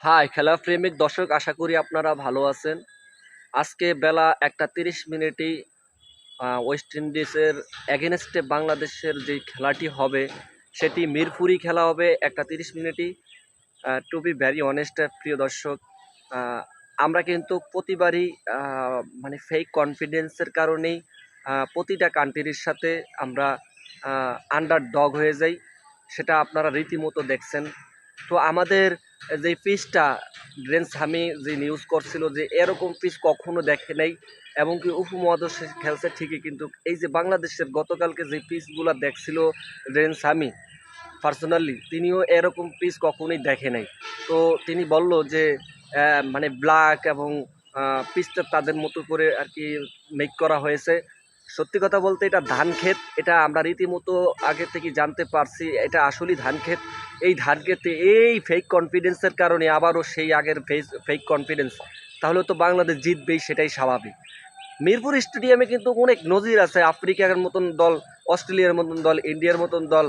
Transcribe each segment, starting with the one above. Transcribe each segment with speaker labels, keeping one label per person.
Speaker 1: High খেলা প্রেমিক দর্শক, আশা করি আপনারা ভালো আছেন। আজকে বেলা 1:30 ওয়েস্ট ইন্ডিজের এগেনস্টে বাংলাদেশের যে খেলাটি হবে সেটি মিরপুরি খেলা হবে 1:30। টু বি ভ্যারি অনেস্ট প্রিয় দর্শক, আহ, আমরা কিন্তু প্রতিবারই মানে ফেক কনফিডেন্সের কারণেই প্রতিটা কান্ট্রির সাথে আমরা আন্ডার ডগ হয়ে যাই। সেটা আপনারা রীতিমতো দেখছেন। তো আমাদের যে পিচটা ড্রেন সামি যে নিউজ করছিল যে এরকম পিচ কখনো দেখে নাই, এবং কি উপমহাদেশে খেলছে ঠিকই, কিন্তু এই যে বাংলাদেশের গতকালকে যে পিচগুলো দেখছিল ড্রেন সামি পার্সোনালি, তিনিও এরকম পিচ কখনোই দেখে নাই। তো তিনি বলল যে মানে ব্ল্যাক এবং পিচটা তাদের মতো করে আর কি মেক করা হয়েছে। সত্যি কথা বলতে এটা ধান ক্ষেত, এটা আমরা রীতিমতো আগে থেকে জানতে পারছি এটা আসলেই ধান ক্ষেত। এই ধান ক্ষেতে এই ফেক কনফিডেন্সের কারণে আবারও সেই আগের ফেক কনফিডেন্স, তাহলে তো বাংলাদেশ জিতবেই, সেটাই স্বাভাবিক। মিরপুর স্টেডিয়ামে কিন্তু অনেক নজির আছে, আফ্রিকার মতন দল, অস্ট্রেলিয়ার মতন দল, ইন্ডিয়ার মতন দল,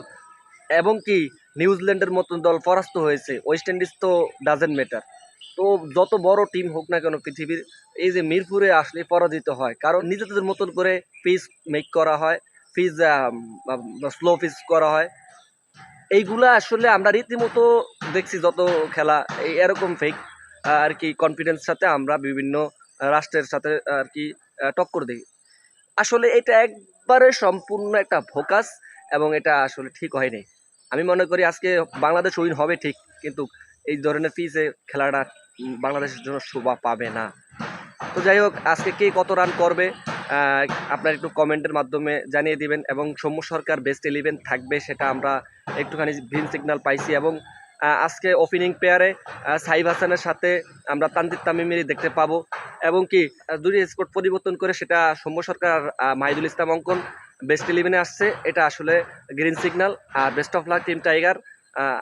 Speaker 1: এবং কি নিউজিল্যান্ডের মতন দল পরাস্ত হয়েছে। ওয়েস্ট ইন্ডিজ তো ডাজেন্ট ম্যাটার। তো যত বড় টিম হোক না কেন পৃথিবীর, এই যে মিরপুরে আসলে পরাজিত হয় কারণ নিজেদের মতন করে পিচ মেক করা হয়, পিচ স্লো পিচ করা হয়। এইগুলা আসলে আমরা রীতিমতো দেখছি যত খেলা, এই এরকম ফেক আর কি কনফিডেন্স সাথে আমরা বিভিন্ন রাষ্ট্রের সাথে আর কি টক্কর দিই। আসলে এটা একবারে সম্পূর্ণ একটা ফোকাস, এবং এটা আসলে ঠিক হয়নি। আমি মনে করি আজকে বাংলাদেশ উইন হবে ঠিক, কিন্তু এই ধরনের পিচে খেলাটা বাংলাদেশের জন্য শোভা পাবে না। তো যাই হোক, আজকে কে কত রান করবে আহ, আপনার একটু কমেন্টের মাধ্যমে জানিয়ে দিবেন, এবং সৌম্য সরকার বেস্ট 11 থাকবে সেটা আমরা একটুখানি গ্রিন সিগন্যাল পাইছি। এবং আজকে ওপেনিং পেয়ারে সাইফ হাসানের সাথে আমরা তানজিদ তামিমেরই দেখতে পাবো, এবং কি দুটি স্কোর পরিবর্তন করে সেটা সৌম্য সরকার আর মাহিদুল ইসলাম অঙ্কন বেস্ট 11-এ আসছে। এটা আসলে গ্রিন সিগন্যাল। আর best of luck team tiger.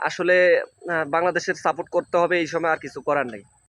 Speaker 1: আসলে বাংলাদেশের সাপোর্ট করতে হবে এই সময়, আর কিছু করার নেই।